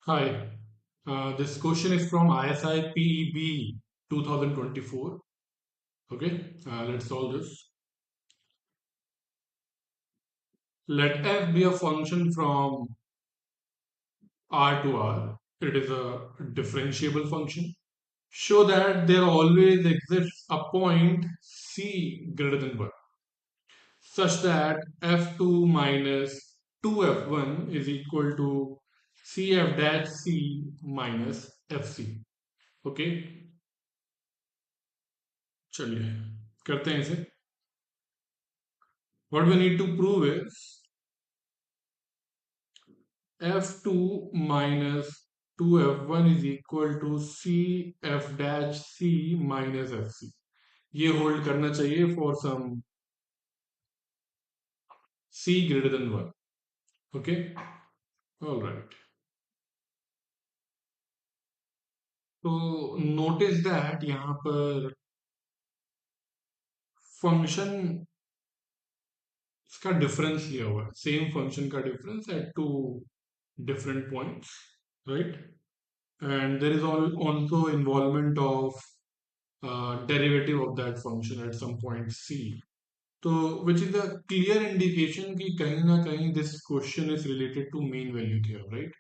Hi, this question is from ISI PEB 2024. Okay, let's solve this. Let f be a function from R to R. It is a differentiable function. Show that there always exists a point c greater than 1 such that f2 minus 2f1 is equal to cf dash c minus fc. Okay, चलिए करते हैं इसे. What we need to prove is f2 minus 2f1 is equal to c f dash c minus fc. ये hold करना चाहिए for some c greater than 1. Okay, all right. तो notice that यहाँ पर फंक्शन का डिफरेंस लिया हुआ है, सेम फंक्शन का difference at two different points, right. And there is also involvement of derivative of that function at some point c. तो which is a clear indication कि कहीं ना कहीं this question is related to mean value theorem, right?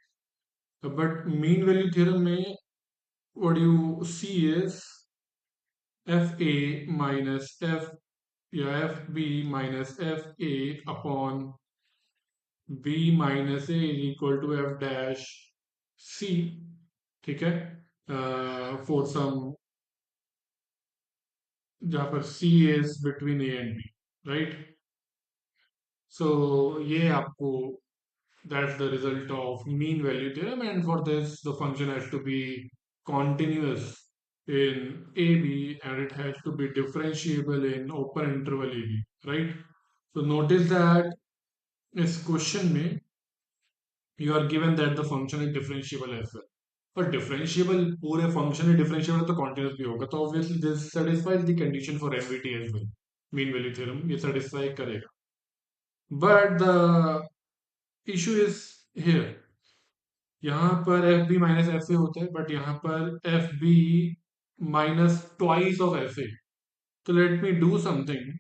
But mean value theorem में what you see is fa minus f या fb minus fa upon b minus a is equal to f dash c. ठीक है, for some जहाँ पर c is between a and b, right? So ये आपको that's the result of mean value theorem, and for this the function has to be continuous in AB and it has to be differentiable in open interval AB, right? So notice that इस question में you are given that the function is differentiable as well. पर differentiable पूरे function है differentiable तो continuous भी होगा, तो obviously this satisfies the condition for MVT as well. Mean value theorem ये satisfy करेगा. But the issue is here. यहाँ पर F B minus F A होता है, बट यहाँ पर F B minus twice of F A. तो let me do something.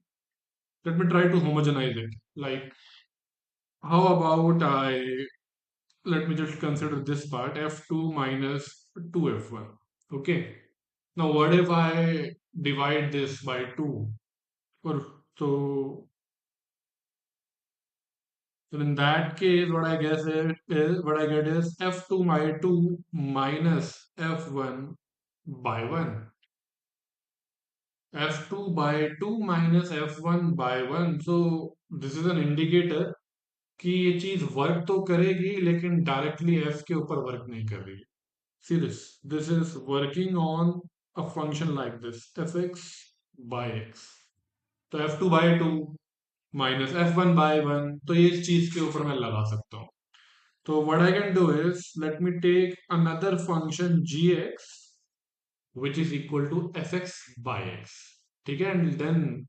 Let me try to homogenize it. Like how about I let me just consider this part f2 minus 2f1. Okay, now what if I divide this by 2? Or so in that case what I guess is what I get is f2 by 2 minus f1 by 1. f2 by 2 minus f1 by 1. So this is an indicator कि ये चीज work तो करेगी लेकिन directly f के ऊपर work नहीं कर रही है. See this is working on a function like this fx by x. तो f2 by 2 minus f1 by 1, तो ये इस चीज के ऊपर मैं लगा सकता हूँ. तो what I can do is let me take another function gx which is equal to fx by x. ठीक है, and then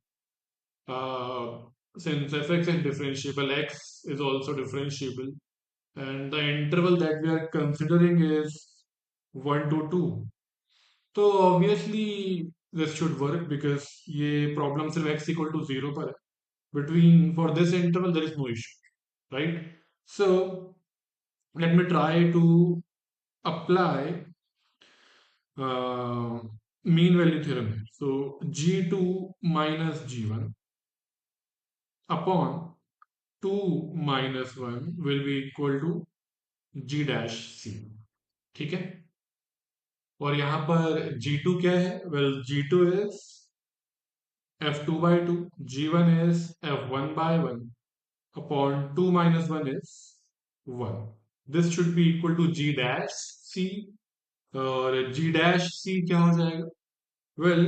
uh, since fx is differentiable, x is also differentiable, and the interval that we are considering is 1 to 2. तो obviously this should work because ये problem सिर्फ x equal to 0 पर है. Between for this interval there is no issue, right? So let me try to apply uh, mean value theorem here. So g2 minus g1 upon 2 minus 1 will be equal to g dash c. ठीक है, और यहाँ पर g2 क्या है? Well, g2 is f2 by 2, g1 is f1 by 1 upon 2 minus 1 is 1. This should be equal to g dash c. और g dash c क्या हो जाएगा? Well,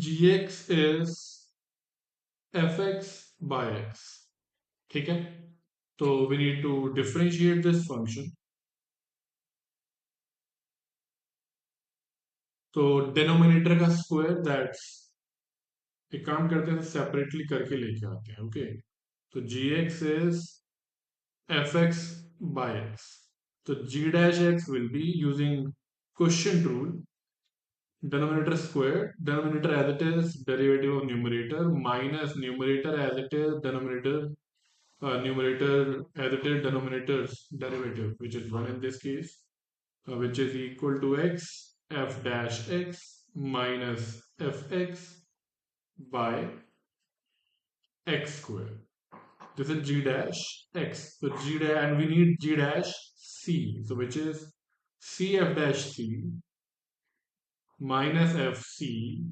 gx is fx by x. ठीक है, तो we need to differentiate this function. तो denominator का square, that's एक काम करते हैं सेपरेटली करके लेके आते हैं. ओके, तो gx is fx by x. So g dash x will be using quotient rule, denominator squared, denominator as it is, derivative of numerator, minus numerator as it is, denominator, numerator as it is, denominator's derivative, which is 1 in this case, which is equal to x, f dash x minus fx by x square. This is g dash x. So g dash, and we need g dash c. So which is cf dash c minus fc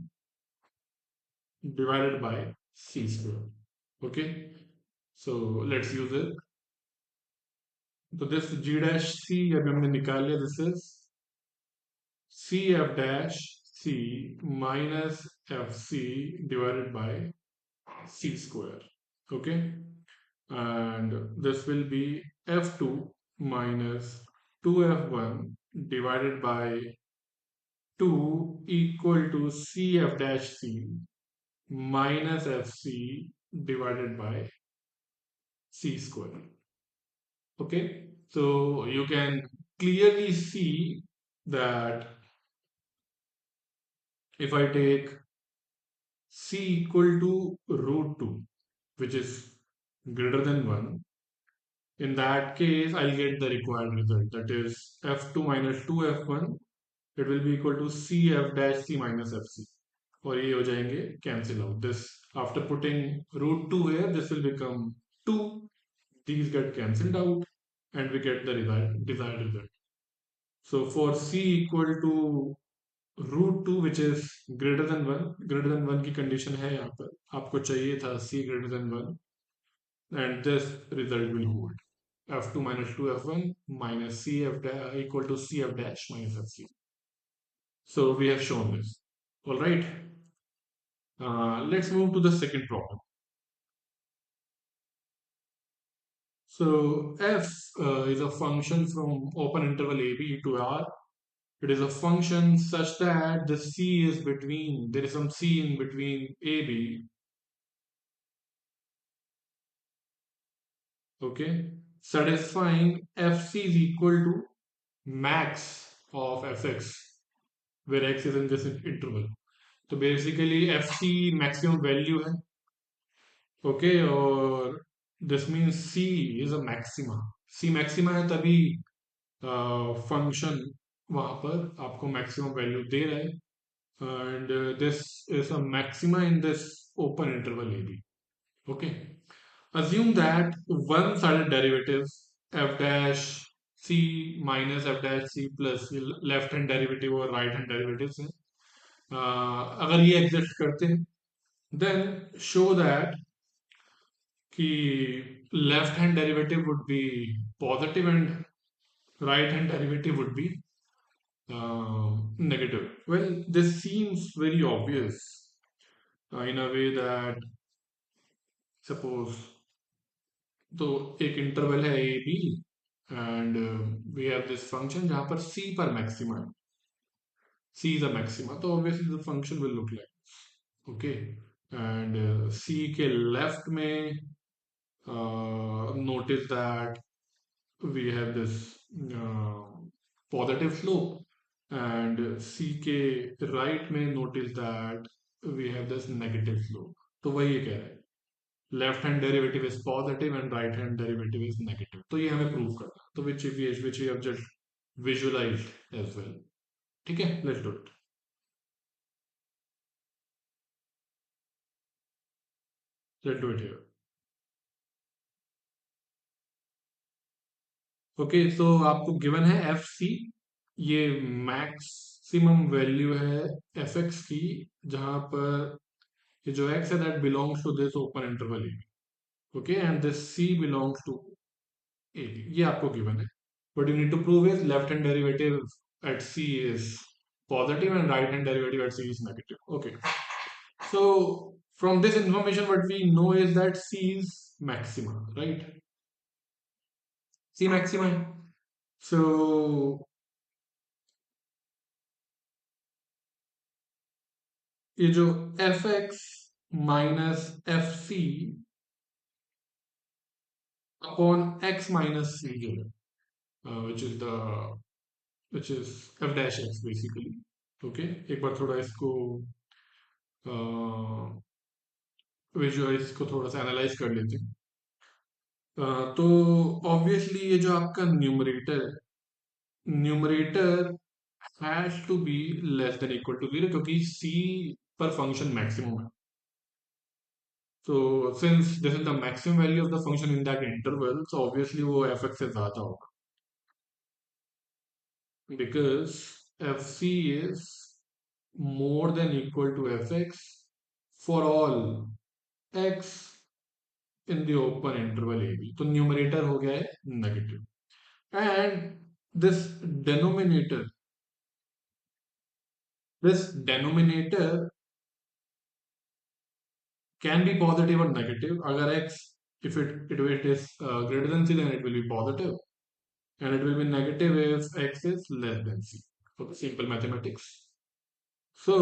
divided by c square. Okay. So let's use it. So this g dash c अभी हमने निकाल लिया. This is cf dash c minus fc divided by c square. Okay. And this will be f2 minus 2f1 divided by 2 equal to cf dash c minus fc divided by c square. Okay, so you can clearly see that if I take c equal to root 2, which is greater than 1, in that case I'll get the required result, that is f2 minus 2f1, it will be equal to cf dash c minus fc, और ये हो जाएंगे cancel out. This, after putting root 2 here, this will become 2, these get cancelled out, and we get the desired result. So for c equal to root 2, which is greater than 1 की condition है यहाँ पर, आपको चाहिए था c greater than 1, and this result will hold. f2 minus 2f1 minus equal to cf dash minus fc. So we have shown this. All right. Let's move to the second problem. So f is a function from open interval ab to r. It is a function such that the c is between, there is some c in between ab, okay, satisfying fc is equal to max of fx, where x is in this interval. So basically fc maximum value है, okay, और this means c is a maxima. c maxima है तभी function वहां पर आपको maximum value दे रहा है, and this is a maxima in this open interval A B. Okay, assume that one sided derivatives f dash c minus f dash c plus left hand derivative और right hand derivatives हैं. अगर ये exist करते हैं then show that कि left hand derivative would be positive and right hand derivative would be negative. Well, this seems very obvious in a way that suppose तो एक interval है A B and we have this function जहां पर c पर maxima है, c is a maxima, तो obviously the function will look like, okay, and c के left में notice that we have this positive slope, and ck right में notice that we have this negative slope. तो वही ये कह रहा है, left hand derivative is positive and right hand derivative is negative. तो ये हमें प्रूव करना, तो which we have just visualized as well. ठीक है, let's do it. Let's do it here. Okay, so आपको गिवन है एफ सी, ये मैक्सिमम वैल्यू है एफ एक्स की, जहां पर ये जो एक्स है that belongs to this open interval A. Okay, and this C belongs to A B. ये आपको गिवन है. What you need to prove is left hand derivative at c is positive and right hand derivative at c is negative. Okay. So from this information, what we know is that c is maxima, right? C maxima. So ये जो F X minus F C upon X minus C जो है, which is f dash x basically. Okay, एक बार थोड़ा इसको visualise इसको थोड़ा सा एनालाइज कर लेते हैं। तो ऑब्वियसली ये जो आपका numerator has to be less than equal to zero क्योंकि c पर फंक्शन मैक्सिमम है। So since this is the maximum value of the function in that interval, so obviously वो fx से ज़्यादा होगा because fc is more than equal to fx for all x in the open interval ab. तो numerator हो गया है negative and this denominator this denominator can be positive or negative. अगर x if it is greater than c then it will be positive and it will be negative if x is less than c. So simple mathematics. So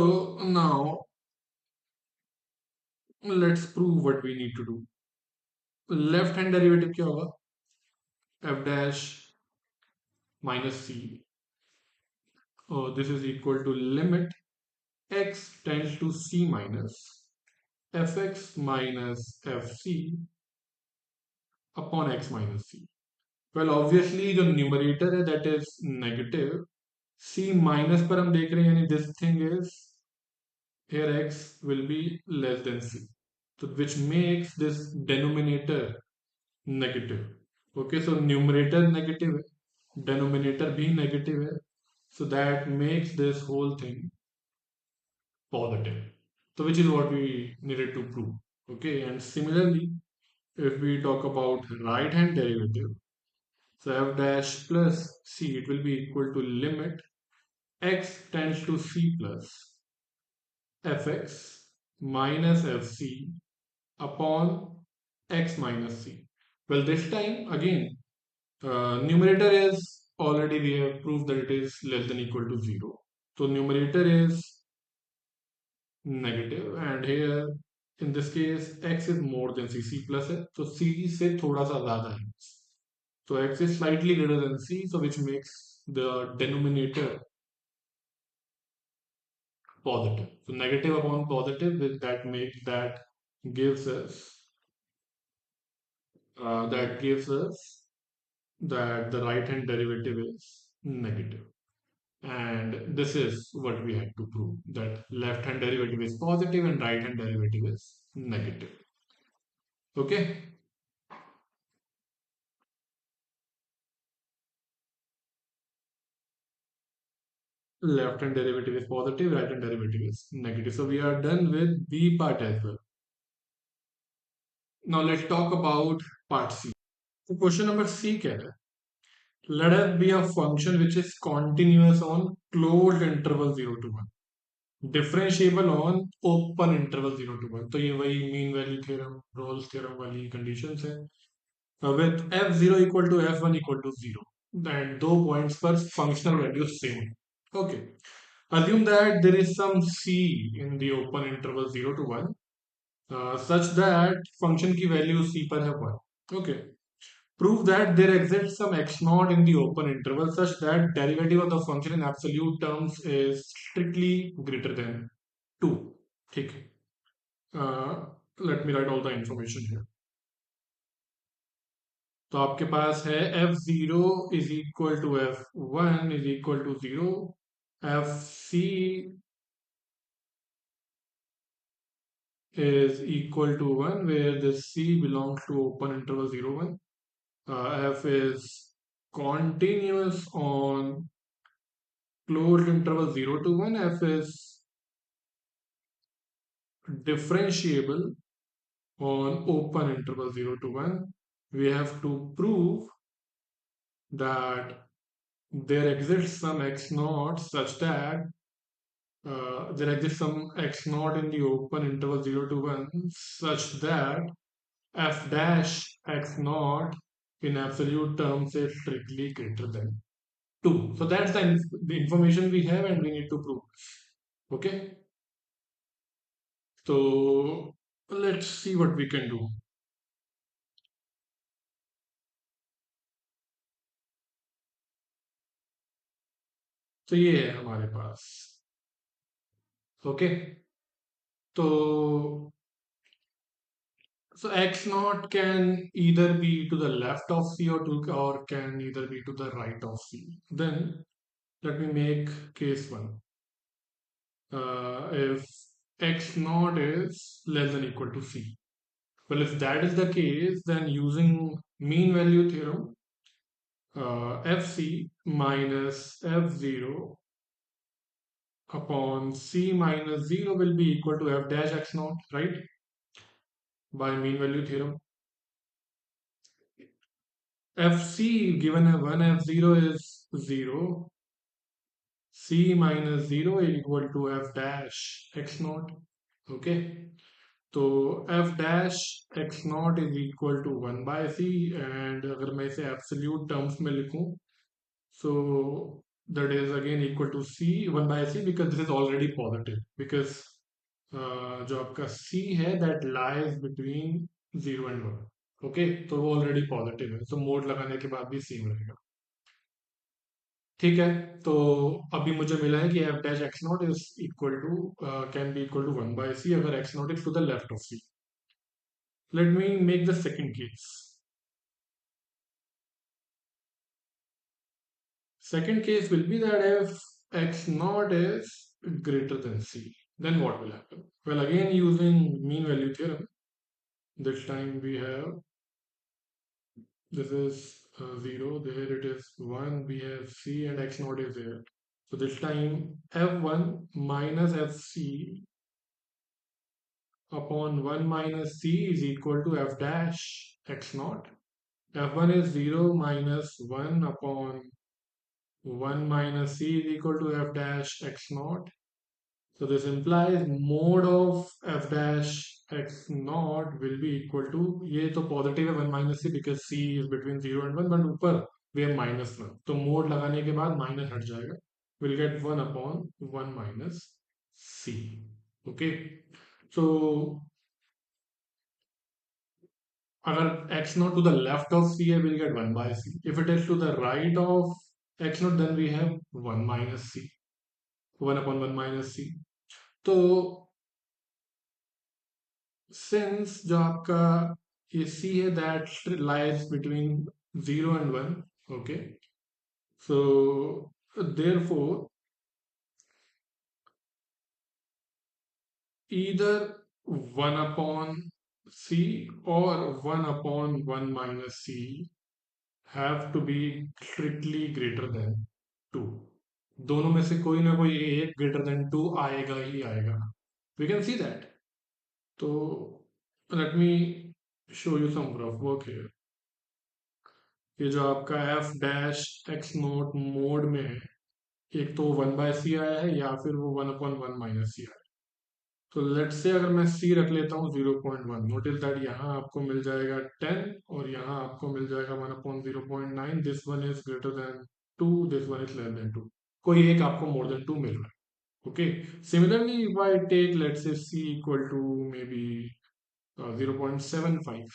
now let's prove what we need to do. Left hand derivative क्या होगा? F dash minus c. Oh, this is equal to limit x tends to c minus fx minus fc upon x minus c. Well, obviously the numerator है that is negative. c minus पर हम देख रहे हैं यानी this thing is here x will be less than c. So which makes this denominator negative. Okay, so numerator negative है, denominator भी negative है. So that makes this whole thing positive. So which is what we needed to prove. Okay, and similarly, if we talk about right hand derivative, so f dash plus c, it will be equal to limit x tends to c plus fx minus fc upon x minus c. Well, this time again, numerator is already we have proved that it is less than equal to 0. So numerator is negative and here in this case x is more than c plus है तो c से थोड़ा सा ज़्यादा है so x is slightly greater than c so which makes the denominator positive. So negative upon positive that makes that gives us that the right hand derivative is negative. And this is what we had to prove that left hand derivative is positive and right hand derivative is negative. Okay. Left hand derivative is positive, right hand derivative is negative. So we are done with B part as well. Now let's talk about part C. So question number C kya hai? Let us be a function which is continuous on closed interval 0 to 1. Differentiable on open interval 0 to 1. तो ये वही mean value theorem, Rolle's theorem वाली conditions है. With f0 equal to f1 equal to 0. And दो points पर functional values same. Okay. Assume that there is some c in the open interval 0 to 1 such that function की value c पर है 1. Okay. Prove that there exists some x naught in the open interval such that derivative of the function in absolute terms is strictly greater than 2. ठीक है. Let me write all the information here. तो आपके पास है f0 is equal to f1 is equal to 0. fc is equal to 1 where this c belongs to open interval 0 1. F is continuous on closed interval 0 to 1. F is differentiable on open interval 0 to 1. We have to prove that there exists some x naught such that there exists some x naught in the open interval 0 to 1 such that f dash x naught in absolute terms is strictly greater than 2. So that's the information we have and we need to prove. Okay. So let's see what we can do. तो ये है हमारे पास। Okay. तो so x naught can either be to the left of c or can either be to the right of c. Then let me make case one. If x naught is less than equal to c. Well, if that is the case, then using mean value theorem, fc minus f0 upon c minus 0 will be equal to f dash x naught, right? By mean value theorem. Fc given a 1, f0 is 0, c minus 0 is equal to f dash x naught. Okay. तो f dash x naught is equal to 1 by c, and अगर मैं इसे absolute terms में लिखूं, so that is again equal to c 1 by c, because this is already positive, because जो आपका c है that lies between 0 and 1. Okay, तो वो ऑलरेडी पॉजिटिव है, तो मोड लगाने के बाद भी सेम रहेगा। ठीक है। तो अभी मुझे मिला है कि F dash X not is equal to can be equal to 1 by c अगर X not is to the left of C. Let me make the second case. Second case will be that if x naught is greater than c, then what will happen? Well, again using mean value theorem, this time we have this is 0, there it is 1, we have c and x naught is there. So this time f1 minus fc upon 1 minus c is equal to f dash x naught. f1 is 0 minus 1 upon 1 minus c is equal to f dash x naught. So this implies mode of f dash x naught will be equal to, ये तो positive है 1 minus c because c is between 0 and 1, but ऊपर we have minus 1, तो mode लगाने के बाद minus हट जाएगा, we'll get 1 upon 1 minus c. Okay, so अगर x naught to the left of c है, we'll get 1 by c. If it is to the right of x naught, then we have 1 minus c, 1 upon 1 minus c. तो since जो आपका ये c है that lies between 0 and 1, okay, so therefore either 1 upon c or 1 upon 1 minus c have to be strictly greater than 2. दोनों में से कोई ना कोई एक greater than 2 आएगा ही आएगा, we can see that. तो let me show you some rough work here. ये जो आपका F dash x note mode में है, एक तो 1 by c आया है या फिर वो 1/1 - c आया है। तो लेट से अगर मैं c रख लेता हूँ 0.1, नोटिस दैट यहाँ आपको मिल जाएगा 10 और यहाँ आपको मिल जाएगा 1/0.9। This one is greater than 2, this one is less than 2, कोई एक आपको मोर देन 2 मिल रहा है। Okay, similarly if I take let say c equal to may be 0.75,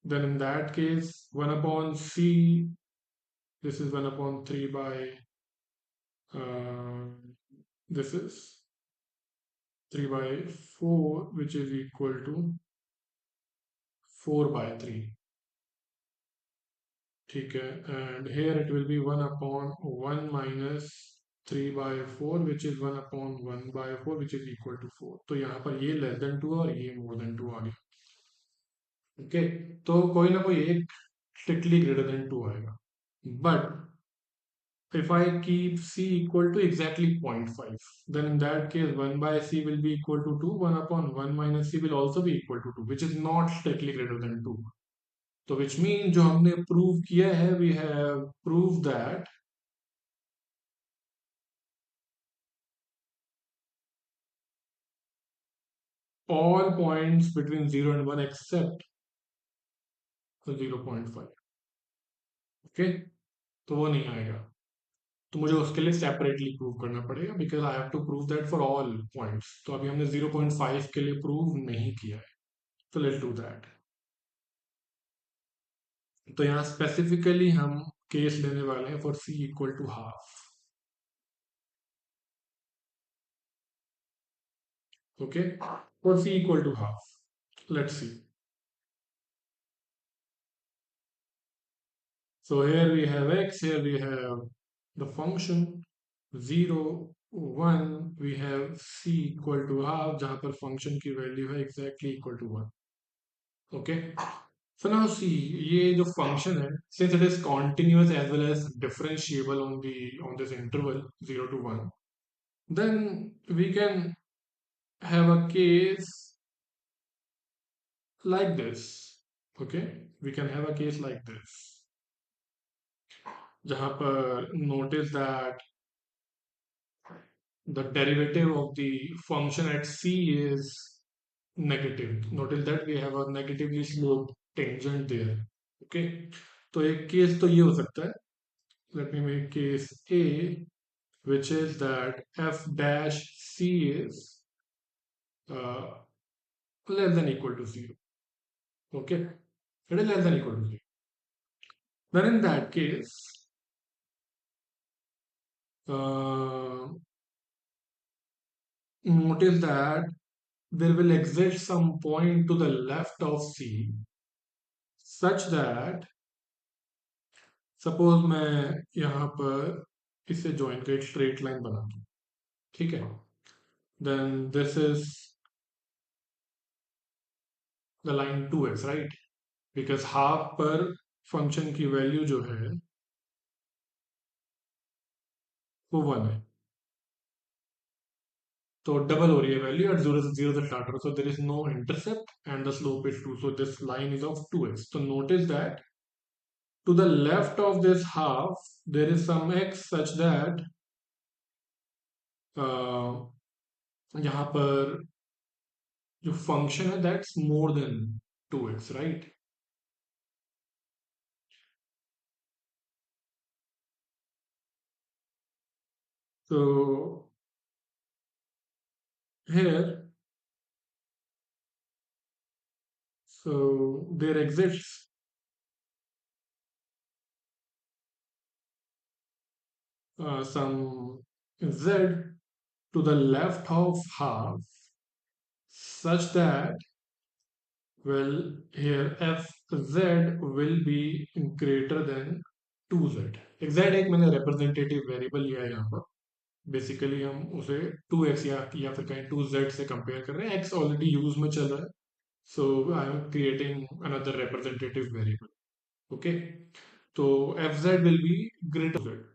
then in that case 1/c, this is 1/3 by uh, this is 3/4, which is equal to 4/3. ठीक है, and here it will be 1/1 minus 3/4, which is 1/1/4, which is equal to 4. तो यहाँ पर ये less than 2 और ये more than 2 आ गया। Okay, तो कोई ना कोई एक स्ट्रिक्टली ग्रेटर देन 2 आएगा, but if I keep c equal to exactly 0.5, then in that case 1 by c will be equal to 2, 1/1 minus c will also be equal to 2, which is not strictly greater than 2. So which means जो हमने prove किया है, we have proved that all points between 0 and 1 except 0.5, okay, तो वो नहीं आएगा, तो मुझे उसके लिए सेपरेटली प्रूव करना पड़ेगा, because I have to prove that for all points. तो अभी हमने 0.5 के लिए प्रूव नहीं किया है, तो लेट्स डू दैट। तो यहाँ स्पेसिफिकली हम केस लेने वाले हैं for c equal to half. Okay, for c equal to half. Let's see. So here we have x, here we have the function 0, 1, we have c equal to half, जहाँ पर function की value है exactly equal to 1. Okay. So now see, ये जो function है, since it is continuous as well as differentiable on this interval 0 to 1, then we can have a case like this. Okay, we can have a case like this, जहाँ पर notice that the derivative of the function at c is negative. Notice that we have a negatively sloped tangent there. Okay, तो एक case तो ये हो सकता है. Let me make case A, which is that f dash c is uh, less than equal to 0. Okay, it is less than equal to 0. Then in that case, uh, notice that there will exist some point to the left of c such that suppose मैं यहाँ पर इसे join कर एक straight line बना दूँ. ठीक है, then this is the line 2x, right, because half पर फंक्शन की वैल्यू जो है वो 1 है. तो डबल हो रही है वैल्यू एट जीरो से स्टार्ट हो, so there is no intercept and the slope is 2, so this line is of 2x. तो notice that to the left of this half there is some x such that यहाँ पर जो function है that's more than 2x, right. So here, so there exists some z to the left of half such that, well, here fz will be greater than 2z. z एक मैंने representative variable लिया है यहाँ पर. Basically हम उसे 2x या फिर कहें 2z से कंपेयर कर रहे हैं. x ऑलरेडी यूज में चल रहा है, so I am creating another representative variable. Okay, so fz will be greater than z.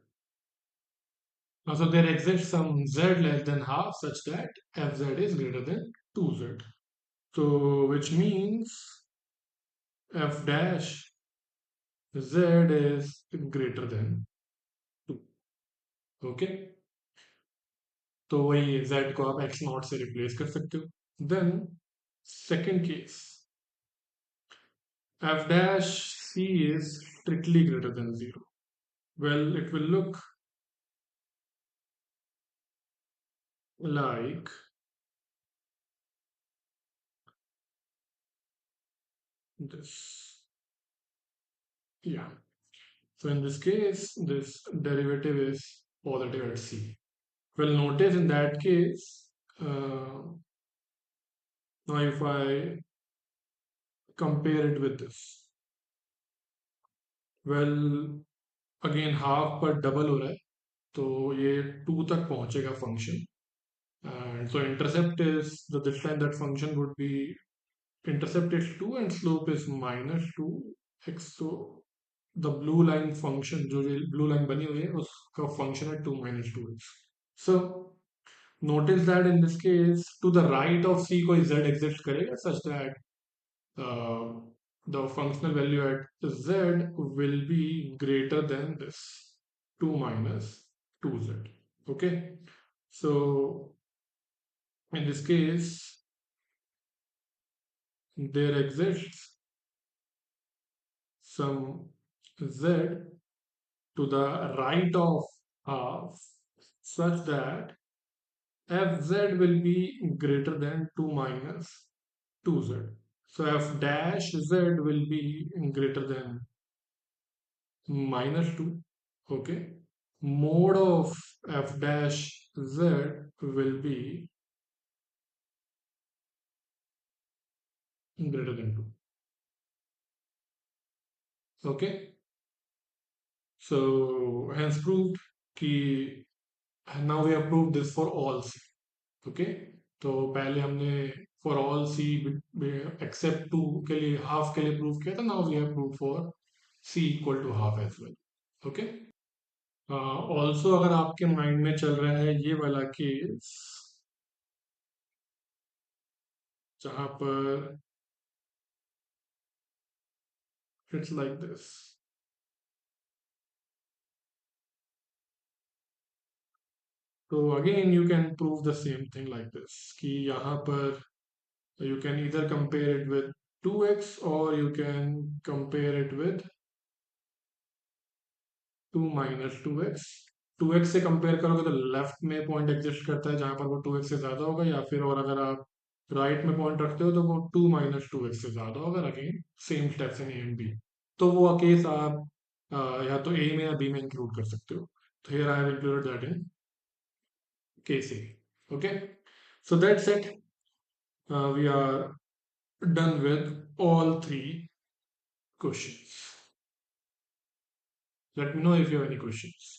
So there exists some z less than half such that fz is greater than 2z. So which means f dash z is greater than 2. Okay. तो वही z को आप x not से replace कर सकते हो. Then second case, f dash c is strictly greater than 0. Well, it will look like this. Yeah. So in this case, this derivative is positive at c. Well, notice in that case, now if I compare it with this, well, again half पर double हो रहा है, तो ये 2 तक पहुंचेगा function. And so intercept is this time that function would be, intercept is 2 and slope is minus 2x. So the blue line function, जो blue line बनी हुई है उसका function है 2 minus 2x. So notice that in this case to the right of c कोई z exist करेगा such that uh, the functional value at z will be greater than this 2 minus 2z. Okay, so in this case there exists some z to the right of half such that fz will be greater than 2 minus 2z. So f dash z will be greater than minus 2. Okay. Mode of f dash z will be greater than 2. Okay, so hence proved कि now we have proved this for all C. Okay, तो पहले हमने for all C except 2 के लिए half के लिए prove किया था. now we have proved for C equal to half as well. Okay. Also अगर आपके माइंड में चल रहा है ये वाला केस जहां पर इट्स लाइक दिस, तो again you can prove the same thing like this कि यहाँ पर you can either compare it with 2x or you can compare it with 2 minus 2x. 2x से कंपेयर करोगे तो लेफ्ट में पॉइंट एग्जिस्ट करता है जहां पर वो 2x से ज्यादा होगा, या फिर और अगर आप राइट में पॉइंट रखते हो तो वो 2 माइनस 2x से ज्यादा होगा. Again same steps in a and b. तो वो केस आप या तो ए में या बी में इंक्लूड कर सकते हो. तो here I have included that in case A. Okay, so that's it. We are done with all three questions. Let me know if you have any questions.